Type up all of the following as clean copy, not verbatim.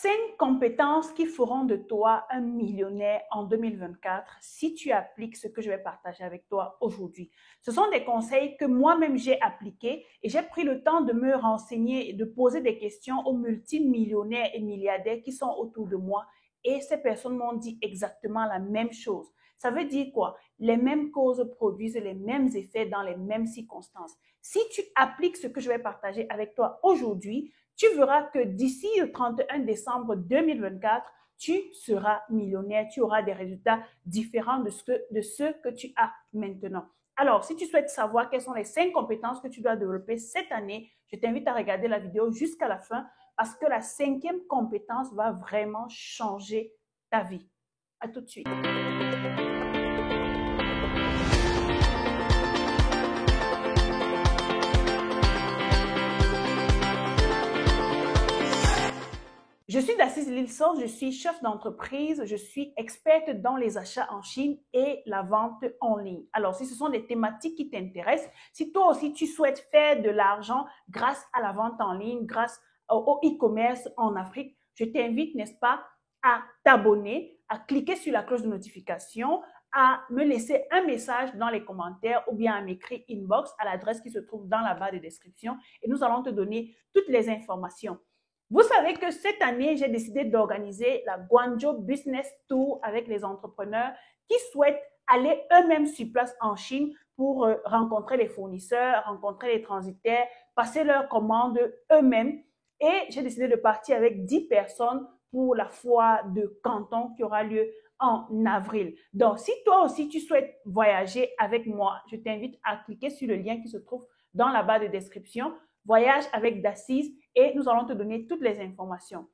5 compétences qui feront de toi un millionnaire en 2024 si tu appliques ce que je vais partager avec toi aujourd'hui. Ce sont des conseils que moi-même j'ai appliqués et j'ai pris le temps de me renseigner et de poser des questions aux multimillionnaires et milliardaires qui sont autour de moi et ces personnes m'ont dit exactement la même chose. Ça veut dire quoi? Les mêmes causes produisent les mêmes effets dans les mêmes circonstances. Si tu appliques ce que je vais partager avec toi aujourd'hui, tu verras que d'ici le 31 décembre 2024, tu seras millionnaire, tu auras des résultats différents de ceux que tu as maintenant. Alors, si tu souhaites savoir quelles sont les 5 compétences que tu dois développer cette année, je t'invite à regarder la vidéo jusqu'à la fin parce que la 5e compétence va vraiment changer ta vie. À tout de suite. Je suis Dassise Lilson, je suis chef d'entreprise, je suis experte dans les achats en Chine et la vente en ligne. Alors, si ce sont des thématiques qui t'intéressent, si toi aussi tu souhaites faire de l'argent grâce à la vente en ligne, grâce au e-commerce en Afrique, je t'invite, n'est-ce pas, à t'abonner, à cliquer sur la cloche de notification, à me laisser un message dans les commentaires ou bien à m'écrire inbox à l'adresse qui se trouve dans la barre de description et nous allons te donner toutes les informations. Vous savez que cette année, j'ai décidé d'organiser la Guangzhou Business Tour avec les entrepreneurs qui souhaitent aller eux-mêmes sur place en Chine pour rencontrer les fournisseurs, rencontrer les transitaires, passer leurs commandes eux-mêmes. Et j'ai décidé de partir avec 10 personnes pour la foire de Canton qui aura lieu en avril. Donc, si toi aussi tu souhaites voyager avec moi, je t'invite à cliquer sur le lien qui se trouve dans la barre de description. Voyage avec Dassise et nous allons te donner toutes les informations.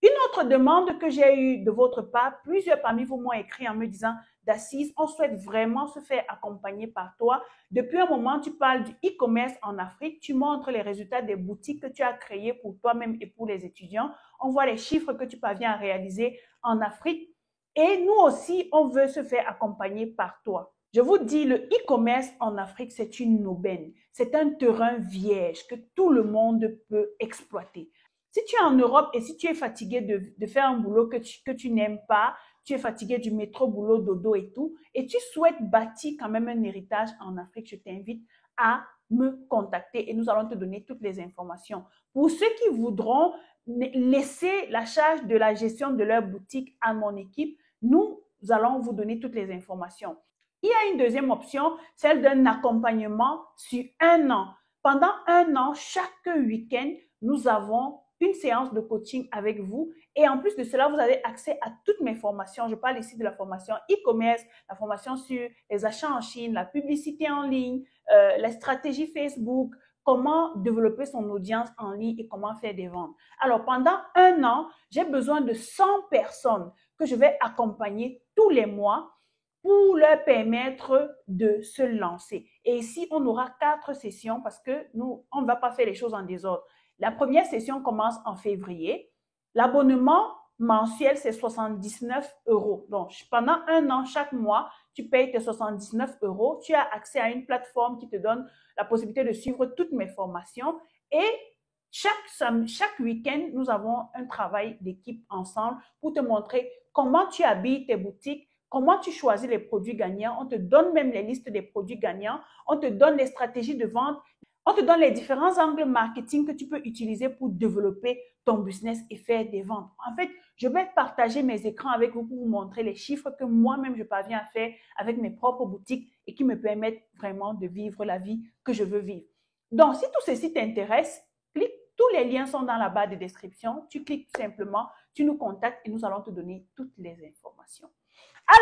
Une autre demande que j'ai eue de votre part, plusieurs parmi vous m'ont écrit en me disant « Dassise, on souhaite vraiment se faire accompagner par toi. Depuis un moment, tu parles du e-commerce en Afrique, tu montres les résultats des boutiques que tu as créées pour toi-même et pour les étudiants. On voit les chiffres que tu parviens à réaliser en Afrique et nous aussi, on veut se faire accompagner par toi. » Je vous dis, le e-commerce en Afrique, c'est une aubaine. C'est un terrain vierge que tout le monde peut exploiter. Si tu es en Europe et si tu es fatigué de faire un boulot que tu n'aimes pas, tu es fatigué du métro, boulot, dodo et tout, et tu souhaites bâtir quand même un héritage en Afrique, je t'invite à me contacter et nous allons te donner toutes les informations. Pour ceux qui voudront laisser la charge de la gestion de leur boutique à mon équipe, nous allons vous donner toutes les informations. Il y a une deuxième option, celle d'un accompagnement sur un an. Pendant un an, chaque week-end, nous avons une séance de coaching avec vous et en plus de cela, vous avez accès à toutes mes formations. Je parle ici de la formation e-commerce, la formation sur les achats en Chine, la publicité en ligne, la stratégie Facebook, comment développer son audience en ligne et comment faire des ventes. Alors, pendant un an, j'ai besoin de 100 personnes que je vais accompagner tous les mois pour leur permettre de se lancer. Et ici, on aura 4 sessions parce que nous, on ne va pas faire les choses en désordre. La première session commence en février. L'abonnement mensuel, c'est 79 €. Donc, pendant un an, chaque mois, tu payes tes 79 €. Tu as accès à une plateforme qui te donne la possibilité de suivre toutes mes formations. Et chaque week-end, nous avons un travail d'équipe ensemble pour te montrer comment tu habilles tes boutiques, comment tu choisis les produits gagnants. On te donne même les listes des produits gagnants. On te donne les stratégies de vente. On te donne les différents angles marketing que tu peux utiliser pour développer ton business et faire des ventes. En fait, je vais partager mes écrans avec vous pour vous montrer les chiffres que moi-même je parviens à faire avec mes propres boutiques et qui me permettent vraiment de vivre la vie que je veux vivre. Donc, si tout ceci t'intéresse, clique. Tous les liens sont dans la barre de description. Tu cliques tout simplement, tu nous contactes et nous allons te donner toutes les informations.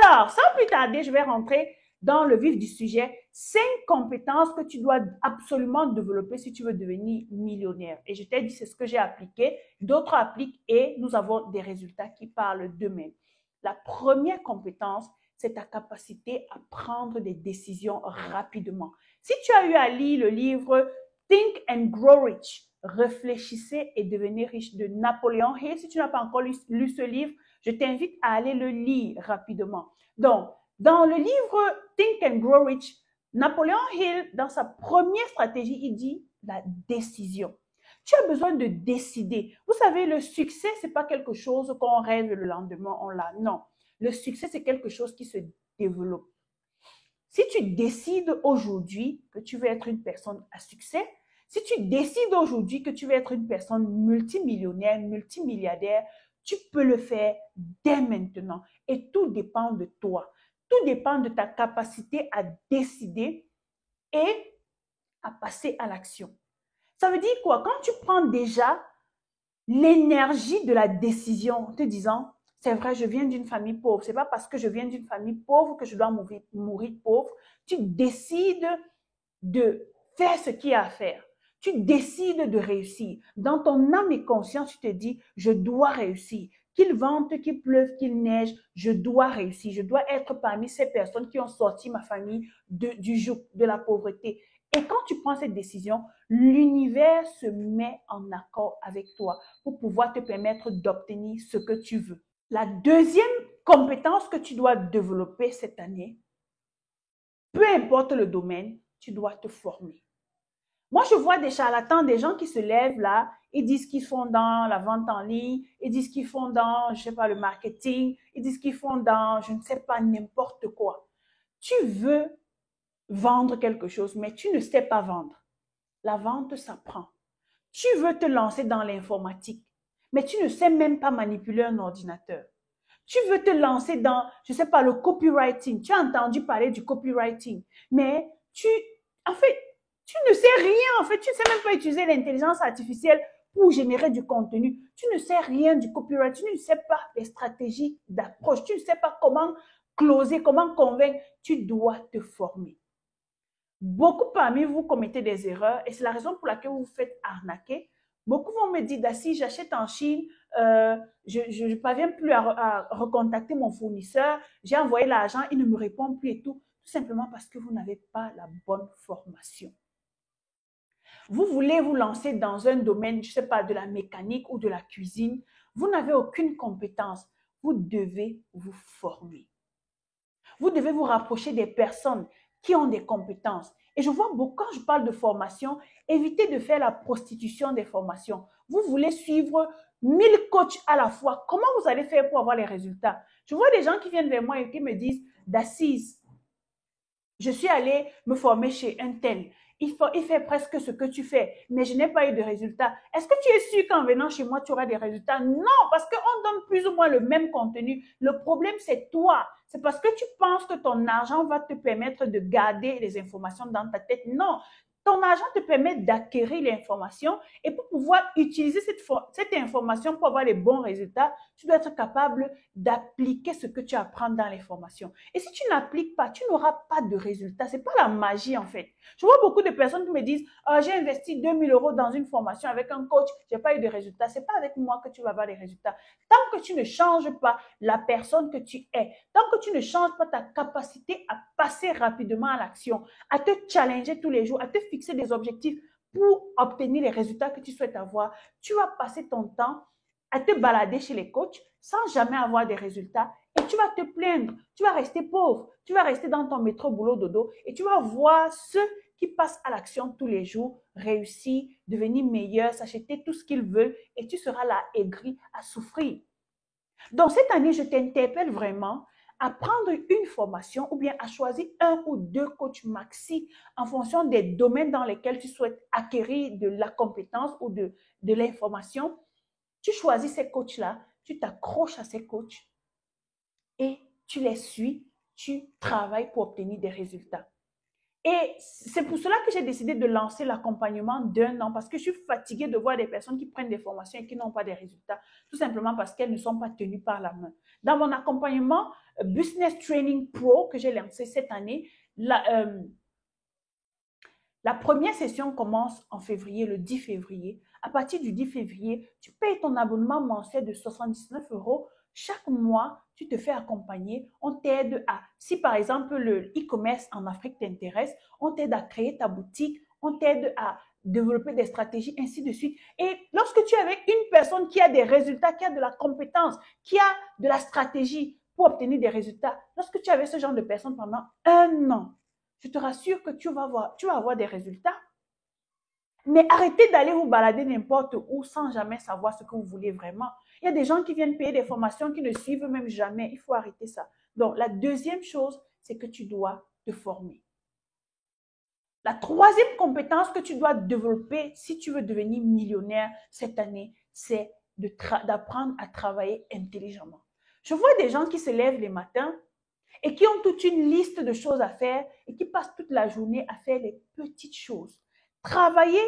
Alors, sans plus tarder, je vais rentrer dans le vif du sujet. 5 compétences que tu dois absolument développer si tu veux devenir millionnaire. Et je t'ai dit, c'est ce que j'ai appliqué. D'autres appliquent et nous avons des résultats qui parlent d'eux-mêmes. La première compétence, c'est ta capacité à prendre des décisions rapidement. Si tu as eu à lire le livre Think and Grow Rich, Réfléchissez et devenez riche de Napoleon Hill, si tu n'as pas encore lu ce livre, je t'invite à aller le lire rapidement. Donc, dans le livre Think and Grow Rich, Napoleon Hill, dans sa première stratégie, il dit la décision. Tu as besoin de décider. Vous savez, le succès, c'est pas quelque chose qu'on rêve le lendemain, on l'a. Non. Le succès, c'est quelque chose qui se développe. Si tu décides aujourd'hui que tu veux être une personne à succès, si tu décides aujourd'hui que tu veux être une personne multimillionnaire, multimilliardaire, tu peux le faire dès maintenant. Et tout dépend de toi. Tout dépend de ta capacité à décider et à passer à l'action. Ça veut dire quoi? Quand tu prends déjà l'énergie de la décision en te disant, c'est vrai, je viens d'une famille pauvre. C'est pas parce que je viens d'une famille pauvre que je dois mourir pauvre. Tu décides de faire ce qu'il y a à faire. Tu décides de réussir. Dans ton âme et conscience, tu te dis, je dois réussir. Qu'il vente, qu'il pleuve, qu'il neige, je dois réussir. Je dois être parmi ces personnes qui ont sorti ma famille du joug, de la pauvreté. Et quand tu prends cette décision, l'univers se met en accord avec toi pour pouvoir te permettre d'obtenir ce que tu veux. La deuxième compétence que tu dois développer cette année, peu importe le domaine, tu dois te former. Moi, je vois des charlatans, des gens qui se lèvent là, ils disent qu'ils font dans la vente en ligne, ils disent qu'ils font dans, je sais pas, le marketing, ils disent qu'ils font dans, je ne sais pas, n'importe quoi. Tu veux vendre quelque chose, mais tu ne sais pas vendre. La vente s'apprend. Tu veux te lancer dans l'informatique, mais tu ne sais même pas manipuler un ordinateur. Tu veux te lancer dans, je ne sais pas, le copywriting. Tu as entendu parler du copywriting, mais en fait, tu ne sais rien. En fait, tu ne sais même pas utiliser l'intelligence artificielle pour générer du contenu. Tu ne sais rien du copywriting. Tu ne sais pas les stratégies d'approche. Tu ne sais pas comment closer, comment convaincre. Tu dois te former. Beaucoup parmi vous commettez des erreurs et c'est la raison pour laquelle vous vous faites arnaquer. Beaucoup vont me dire, si j'achète en Chine, je ne parviens plus à recontacter mon fournisseur, j'ai envoyé l'argent, il ne me répond plus et tout simplement parce que vous n'avez pas la bonne formation. Vous voulez vous lancer dans un domaine, je ne sais pas, de la mécanique ou de la cuisine, vous n'avez aucune compétence, vous devez vous former. Vous devez vous rapprocher des personnes qui ont des compétences. Et je vois beaucoup, quand je parle de formation, évitez de faire la prostitution des formations. Vous voulez suivre 1000 coachs à la fois. Comment vous allez faire pour avoir les résultats? Je vois des gens qui viennent vers moi et qui me disent, d'Assise, je suis allée me former chez un tel. Il fait presque ce que tu fais, mais je n'ai pas eu de résultats. Est-ce que tu es sûr qu'en venant chez moi, tu auras des résultats? Non, parce qu'on donne plus ou moins le même contenu. Le problème, c'est toi. C'est parce que tu penses que ton argent va te permettre de garder les informations dans ta tête. Non, ton argent te permet d'acquérir l'information et pour pouvoir utiliser cette information pour avoir les bons résultats, tu dois être capable d'appliquer ce que tu apprends dans les formations. Et si tu n'appliques pas, tu n'auras pas de résultats. C'est pas la magie en fait. Je vois beaucoup de personnes qui me disent j'ai investi 2000 € dans une formation avec un coach, j'ai pas eu de résultats. C'est pas avec moi que tu vas avoir des résultats. Tant que tu ne changes pas la personne que tu es, tant que tu ne changes pas ta capacité à passer rapidement à l'action, à te challenger tous les jours, à te fixer des objectifs pour obtenir les résultats que tu souhaites avoir, tu vas passer ton temps à te balader chez les coachs sans jamais avoir des résultats et tu vas te plaindre, tu vas rester pauvre, tu vas rester dans ton métro boulot dodo et tu vas voir ceux qui passent à l'action tous les jours réussir, devenir meilleurs, s'acheter tout ce qu'ils veulent et tu seras là aigri à souffrir. Donc cette année, je t'interpelle vraiment à prendre une formation ou bien à choisir un ou deux coachs maxi en fonction des domaines dans lesquels tu souhaites acquérir de la compétence ou de l'information. Tu choisis ces coachs-là, tu t'accroches à ces coachs et tu les suis, tu travailles pour obtenir des résultats. Et c'est pour cela que j'ai décidé de lancer l'accompagnement d'1 an parce que je suis fatiguée de voir des personnes qui prennent des formations et qui n'ont pas des résultats, tout simplement parce qu'elles ne sont pas tenues par la main. Dans mon accompagnement Business Training Pro que j'ai lancé cette année, la première session commence en février, le 10 février. À partir du 10 février, tu payes ton abonnement mensuel de 79 €. Chaque mois, tu te fais accompagner. On t'aide à, si par exemple le e-commerce en Afrique t'intéresse, on t'aide à créer ta boutique, on t'aide à développer des stratégies, ainsi de suite. Et lorsque tu es avec une personne qui a des résultats, qui a de la compétence, qui a de la stratégie pour obtenir des résultats, lorsque tu es avec ce genre de personne pendant 1 an, je te rassure que tu vas avoir des résultats. Mais arrêtez d'aller vous balader n'importe où sans jamais savoir ce que vous voulez vraiment. Il y a des gens qui viennent payer des formations qui ne suivent même jamais. Il faut arrêter ça. Donc, la deuxième chose, c'est que tu dois te former. La troisième compétence que tu dois développer si tu veux devenir millionnaire cette année, c'est d'apprendre à travailler intelligemment. Je vois des gens qui se lèvent les matins et qui ont toute une liste de choses à faire et qui passent toute la journée à faire les petites choses. Travailler,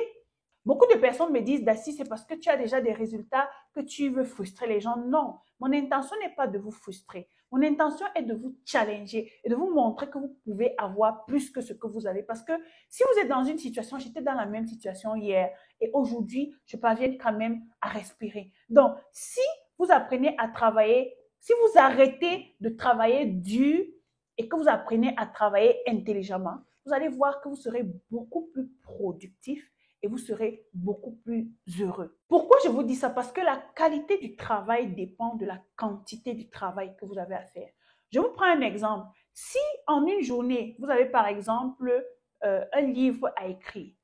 beaucoup de personnes me disent, Daci, c'est parce que tu as déjà des résultats que tu veux frustrer les gens. Non, mon intention n'est pas de vous frustrer. Mon intention est de vous challenger et de vous montrer que vous pouvez avoir plus que ce que vous avez. Parce que si vous êtes dans une situation, j'étais dans la même situation hier et aujourd'hui, je parviens quand même à respirer. Donc, si vous apprenez à travailler, si vous arrêtez de travailler dur et que vous apprenez à travailler intelligemment, vous allez voir que vous serez beaucoup plus productif et vous serez beaucoup plus heureux. Pourquoi je vous dis ça? Parce que la qualité du travail dépend de la quantité du travail que vous avez à faire. Je vous prends un exemple. Si en une journée, vous avez par exemple un livre à écrire,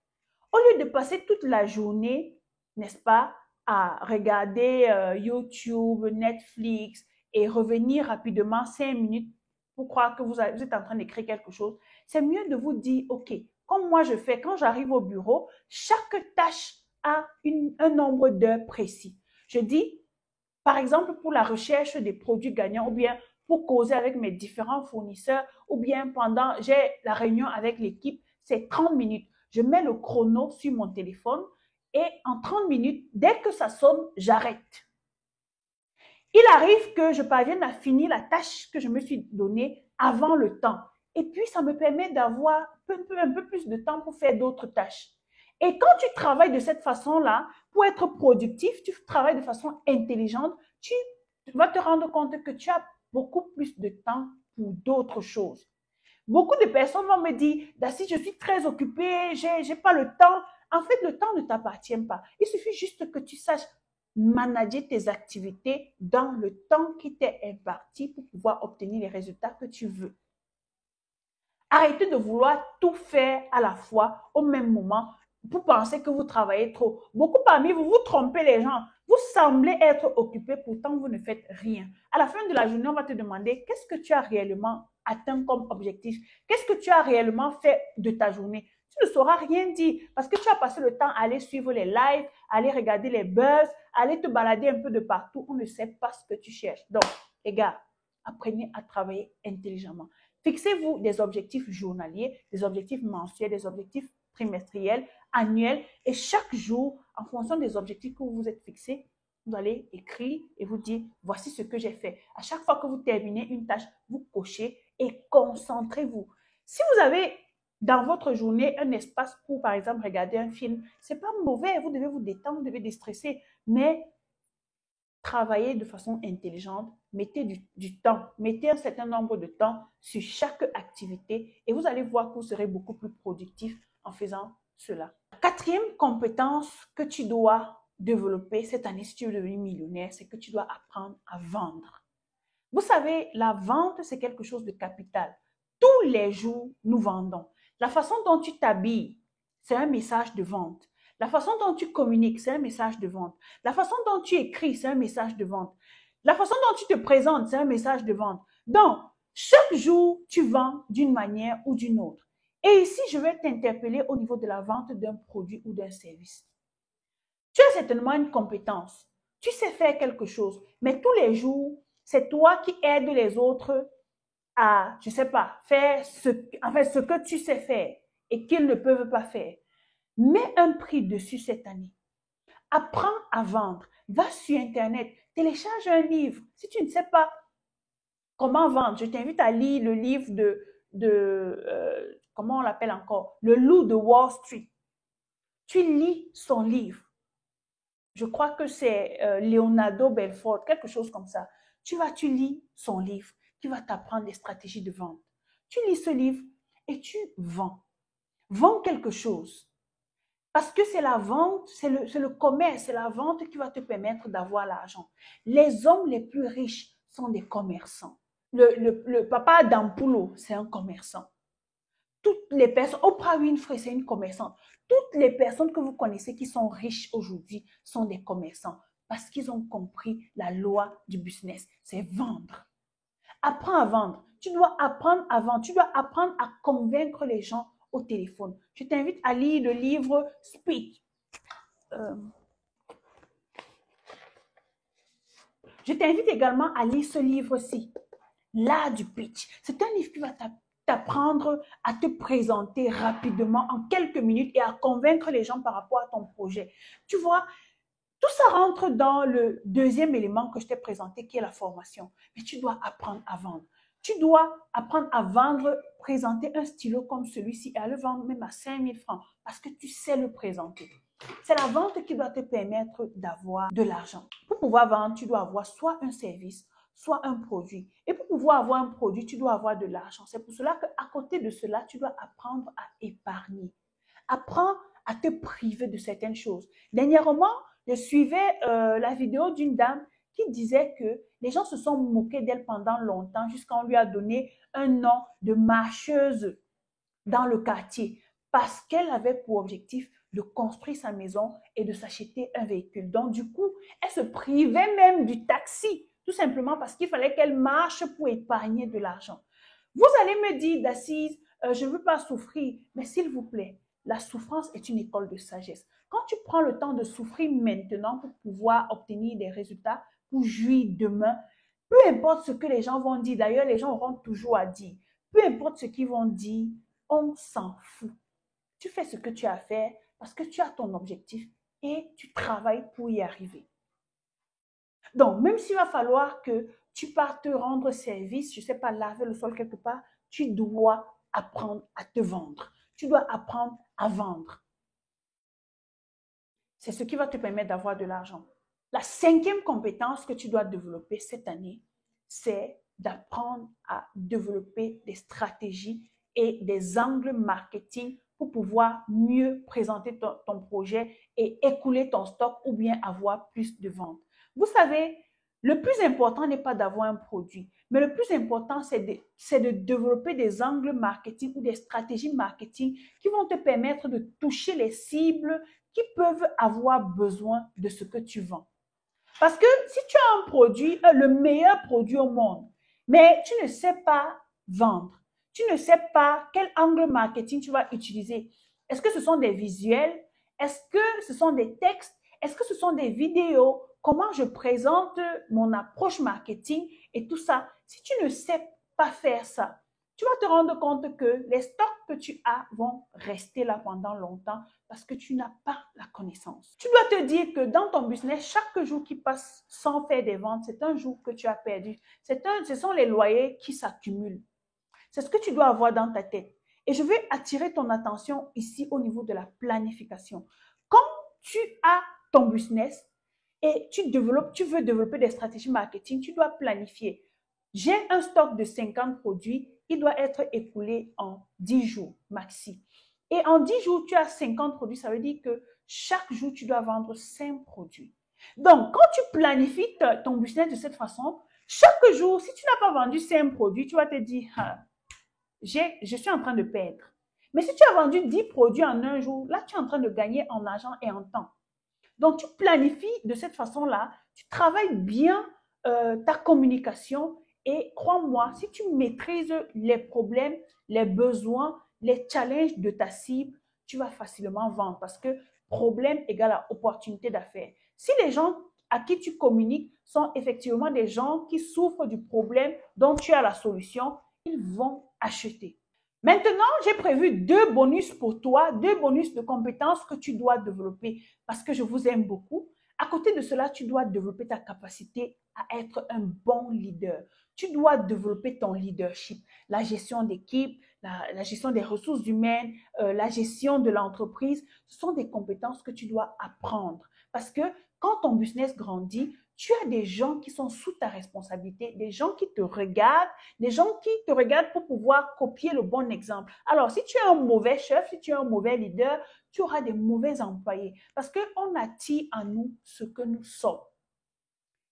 au lieu de passer toute la journée, n'est-ce pas, à regarder YouTube, Netflix et revenir rapidement 5 minutes pour croire que vous êtes en train d'écrire quelque chose, c'est mieux de vous dire, OK, comme moi je fais quand j'arrive au bureau, chaque tâche a un nombre d'heures précis. Je dis, par exemple, pour la recherche des produits gagnants ou bien pour causer avec mes différents fournisseurs ou bien pendant, j'ai la réunion avec l'équipe, c'est 30 minutes. Je mets le chrono sur mon téléphone et en 30 minutes, dès que ça sonne, j'arrête. Il arrive que je parvienne à finir la tâche que je me suis donnée avant le temps. Et puis, ça me permet d'avoir un peu plus de temps pour faire d'autres tâches. Et quand tu travailles de cette façon-là, pour être productif, tu travailles de façon intelligente, tu vas te rendre compte que tu as beaucoup plus de temps pour d'autres choses. Beaucoup de personnes vont me dire, Daci, je suis très occupée, j'ai pas le temps. En fait, le temps ne t'appartient pas. Il suffit juste que tu saches manager tes activités dans le temps qui t'est imparti pour pouvoir obtenir les résultats que tu veux. Arrêtez de vouloir tout faire à la fois au même moment pour penser que vous travaillez trop. Beaucoup parmi vous, vous trompez les gens. Vous semblez être occupé, pourtant vous ne faites rien. À la fin de la journée, on va te demander qu'est-ce que tu as réellement atteint comme objectif? Qu'est-ce que tu as réellement fait de ta journée? Tu ne sauras rien dire parce que tu as passé le temps à aller suivre les lives, à aller regarder les buzz, à aller te balader un peu de partout. On ne sait pas ce que tu cherches. Donc, les gars, apprenez à travailler intelligemment. Fixez-vous des objectifs journaliers, des objectifs mensuels, des objectifs trimestriels, annuels. Et chaque jour, en fonction des objectifs que vous vous êtes fixés, vous allez écrire et vous dire, voici ce que j'ai fait. À chaque fois que vous terminez une tâche, vous cochez et concentrez-vous. Si vous avez dans votre journée un espace pour, par exemple, regarder un film, ce n'est pas mauvais, vous devez vous détendre, vous devez déstresser, mais travaillez de façon intelligente, mettez du temps, mettez un certain nombre de temps sur chaque activité et vous allez voir que vous serez beaucoup plus productif en faisant cela. La quatrième compétence que tu dois développer cette année si tu veux devenir millionnaire, c'est que tu dois apprendre à vendre. Vous savez, la vente, c'est quelque chose de capital. Tous les jours, nous vendons. La façon dont tu t'habilles, c'est un message de vente. La façon dont tu communiques, c'est un message de vente. La façon dont tu écris, c'est un message de vente. La façon dont tu te présentes, c'est un message de vente. Donc, chaque jour, tu vends d'une manière ou d'une autre. Et ici, je vais t'interpeller au niveau de la vente d'un produit ou d'un service. Tu as certainement une compétence. Tu sais faire quelque chose, mais tous les jours, c'est toi qui aides les autres à, je ne sais pas, faire ce que tu sais faire et qu'ils ne peuvent pas faire. Mets un prix dessus cette année. Apprends à vendre. Va sur Internet. Télécharge un livre. Si tu ne sais pas comment vendre, je t'invite à lire le livre comment on l'appelle encore? Le loup de Wall Street. Tu lis son livre. Je crois que c'est Leonardo Belfort, quelque chose comme ça. Tu lis son livre qui va t'apprendre des stratégies de vente. Tu lis ce livre et tu vends. Vends quelque chose. Parce que c'est la vente, c'est le commerce, c'est la vente qui va te permettre d'avoir l'argent. Les hommes les plus riches sont des commerçants. Le papa d'Ampulo, c'est un commerçant. Toutes les personnes, Oprah Winfrey, c'est une commerçante. Toutes les personnes que vous connaissez qui sont riches aujourd'hui sont des commerçants parce qu'ils ont compris la loi du business, c'est vendre. Apprends à vendre. Tu dois apprendre à vendre. Tu dois apprendre à convaincre les gens au téléphone. Je t'invite à lire le livre Speak. Je t'invite également à lire ce livre-ci, L'art du pitch. C'est un livre qui va t'apprendre à te présenter rapidement en quelques minutes et à convaincre les gens par rapport à ton projet. Tu vois, tout ça rentre dans le deuxième élément que je t'ai présenté, qui est la formation. Mais tu dois apprendre à vendre. Tu dois apprendre à vendre, présenter un stylo comme celui-ci et à le vendre même à 5 000 francs parce que tu sais le présenter. C'est la vente qui doit te permettre d'avoir de l'argent. Pour pouvoir vendre, tu dois avoir soit un service, soit un produit. Et pour pouvoir avoir un produit, tu dois avoir de l'argent. C'est pour cela qu'à côté de cela, tu dois apprendre à épargner. Apprends à te priver de certaines choses. Dernièrement, je suivais la vidéo d'une dame qui disait que les gens se sont moqués d'elle pendant longtemps jusqu'à on lui a donné un nom de marcheuse dans le quartier parce qu'elle avait pour objectif de construire sa maison et de s'acheter un véhicule. Donc, du coup, elle se privait même du taxi, tout simplement parce qu'il fallait qu'elle marche pour épargner de l'argent. Vous allez me dire, d'Assise, je ne veux pas souffrir, mais s'il vous plaît, la souffrance est une école de sagesse. Quand tu prends le temps de souffrir maintenant pour pouvoir obtenir des résultats, pour jouir demain, peu importe ce que les gens vont dire, d'ailleurs, les gens auront toujours à dire, peu importe ce qu'ils vont dire, on s'en fout. Tu fais ce que tu as à faire parce que tu as ton objectif et tu travailles pour y arriver. Donc, même s'il va falloir que tu partes te rendre service, je ne sais pas, laver le sol quelque part, tu dois apprendre à te vendre. Tu dois apprendre à vendre. C'est ce qui va te permettre d'avoir de l'argent. La cinquième compétence que tu dois développer cette année, c'est d'apprendre à développer des stratégies et des angles marketing pour pouvoir mieux présenter ton projet et écouler ton stock ou bien avoir plus de ventes. Vous savez, le plus important n'est pas d'avoir un produit, mais le plus important, c'est de développer des angles marketing ou des stratégies marketing qui vont te permettre de toucher les cibles qui peuvent avoir besoin de ce que tu vends. Parce que si tu as un produit, le meilleur produit au monde, mais tu ne sais pas vendre, tu ne sais pas quel angle marketing tu vas utiliser. Est-ce que ce sont des visuels? Est-ce que ce sont des textes? Est-ce que ce sont des vidéos? Comment je présente mon approche marketing et tout ça? Si tu ne sais pas faire ça, tu vas te rendre compte que les stocks que tu as vont rester là pendant longtemps parce que tu n'as pas la connaissance. Tu dois te dire que dans ton business, chaque jour qui passe sans faire des ventes, c'est un jour que tu as perdu. Ce sont les loyers qui s'accumulent. C'est ce que tu dois avoir dans ta tête. Et je vais attirer ton attention ici au niveau de la planification. Quand tu as ton business et tu veux développer des stratégies marketing, tu dois planifier. J'ai un stock de 50 produits, il doit être écoulé en 10 jours maxi. Et en 10 jours, tu as 50 produits, ça veut dire que chaque jour, tu dois vendre 5 produits. Donc, quand tu planifies ton business de cette façon, chaque jour, si tu n'as pas vendu 5 produits, tu vas te dire, ah, je suis en train de perdre. Mais si tu as vendu 10 produits en un jour, là, tu es en train de gagner en argent et en temps. Donc, tu planifies de cette façon-là, tu travailles bien ta communication et crois-moi, si tu maîtrises les problèmes, les besoins, les challenges de ta cible, tu vas facilement vendre parce que problème égale à opportunité d'affaires. Si les gens à qui tu communiques sont effectivement des gens qui souffrent du problème dont tu as la solution, ils vont acheter. Maintenant, j'ai prévu 2 bonus pour toi, 2 bonus de compétences que tu dois développer parce que je vous aime beaucoup. À côté de cela, tu dois développer ta capacité à être un bon leader. Tu dois développer ton leadership, la gestion d'équipe, la gestion des ressources humaines, la gestion de l'entreprise. Ce sont des compétences que tu dois apprendre parce que quand ton business grandit, tu as des gens qui sont sous ta responsabilité, des gens qui te regardent, des gens qui te regardent pour pouvoir copier le bon exemple. Alors, si tu es un mauvais chef, si tu es un mauvais leader, tu auras des mauvais employés parce qu'on attire en nous ce que nous sommes.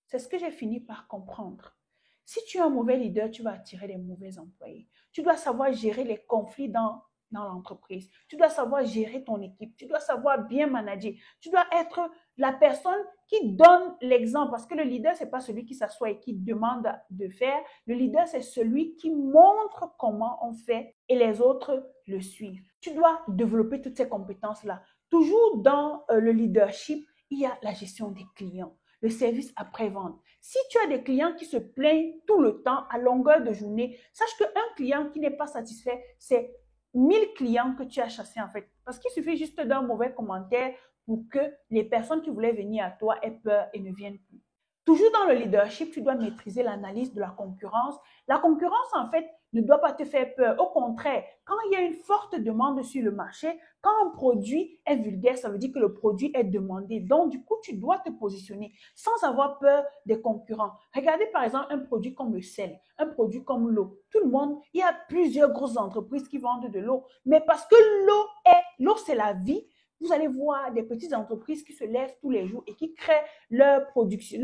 C'est ce que j'ai fini par comprendre. Si tu es un mauvais leader, tu vas attirer des mauvais employés. Tu dois savoir gérer les conflits dans dans l'entreprise. Tu dois savoir gérer ton équipe. Tu dois savoir bien manager. Tu dois être la personne qui donne l'exemple. Parce que le leader, ce n'est pas celui qui s'assoit et qui demande de faire. Le leader, c'est celui qui montre comment on fait et les autres le suivent. Tu dois développer toutes ces compétences-là. Toujours dans le leadership, il y a la gestion des clients, le service après-vente. Si tu as des clients qui se plaignent tout le temps à longueur de journée, sache qu'un client qui n'est pas satisfait, c'est 1000 clients que tu as chassés en fait. Parce qu'il suffit juste d'un mauvais commentaire pour que les personnes qui voulaient venir à toi aient peur et ne viennent plus. Toujours dans le leadership, tu dois maîtriser l'analyse de la concurrence. La concurrence, en fait, ne doit pas te faire peur. Au contraire, quand il y a une forte demande sur le marché, quand un produit est vulgaire, ça veut dire que le produit est demandé. Donc, du coup, tu dois te positionner sans avoir peur des concurrents. Regardez par exemple un produit comme le sel, un produit comme l'eau. Tout le monde, il y a plusieurs grosses entreprises qui vendent de l'eau. Mais parce que l'eau, c'est la vie, vous allez voir des petites entreprises qui se lèvent tous les jours et qui créent leur production,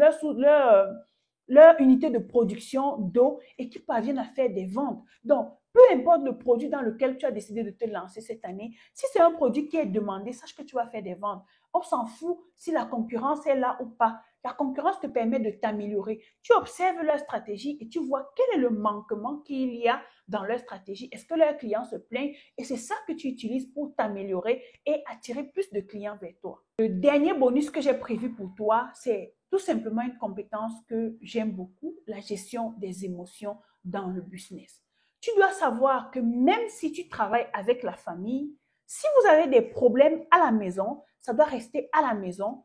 leur unité de production d'eau et qui parviennent à faire des ventes. Donc, peu importe le produit dans lequel tu as décidé de te lancer cette année, si c'est un produit qui est demandé, sache que tu vas faire des ventes. On s'en fout si la concurrence est là ou pas. La concurrence te permet de t'améliorer. Tu observes leur stratégie et tu vois quel est le manquement qu'il y a dans leur stratégie. Est-ce que leurs clients se plaignent? Et c'est ça que tu utilises pour t'améliorer et attirer plus de clients vers toi. Le dernier bonus que j'ai prévu pour toi, c'est tout simplement une compétence que j'aime beaucoup, la gestion des émotions dans le business. Tu dois savoir que même si tu travailles avec la famille, si vous avez des problèmes à la maison, ça doit rester à la maison.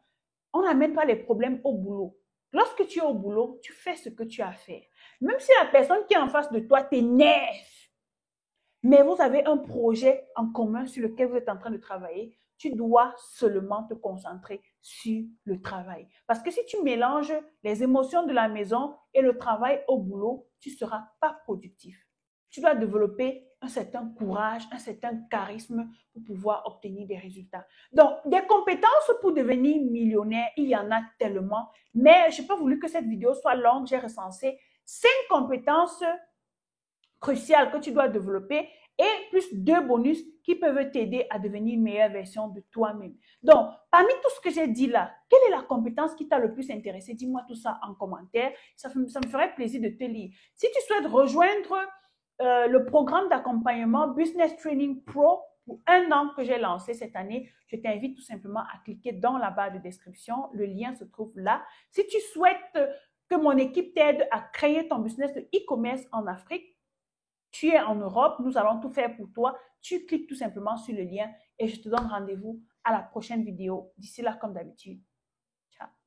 On n'amène pas les problèmes au boulot. Lorsque tu es au boulot, tu fais ce que tu as à faire. Même si la personne qui est en face de toi t'énerve, mais vous avez un projet en commun sur lequel vous êtes en train de travailler, tu dois seulement te concentrer sur le travail. Parce que si tu mélanges les émotions de la maison et le travail au boulot, tu ne seras pas productif. Tu dois développer un certain courage, un certain charisme pour pouvoir obtenir des résultats. Donc, des compétences pour devenir millionnaire, il y en a tellement. Mais je n'ai pas voulu que cette vidéo soit longue. J'ai recensé 5 compétences cruciales que tu dois développer et plus 2 bonus qui peuvent t'aider à devenir une meilleure version de toi-même. Donc, parmi tout ce que j'ai dit là, quelle est la compétence qui t'a le plus intéressé? Dis-moi tout ça en commentaire. Ça me ferait plaisir de te lire. Si tu souhaites rejoindre le programme d'accompagnement Business Training Pro pour 1 an que j'ai lancé cette année, je t'invite tout simplement à cliquer dans la barre de description. Le lien se trouve là. Si tu souhaites que mon équipe t'aide à créer ton business de e-commerce en Afrique, tu es en Europe, nous allons tout faire pour toi. Tu cliques tout simplement sur le lien et je te donne rendez-vous à la prochaine vidéo. D'ici là, comme d'habitude.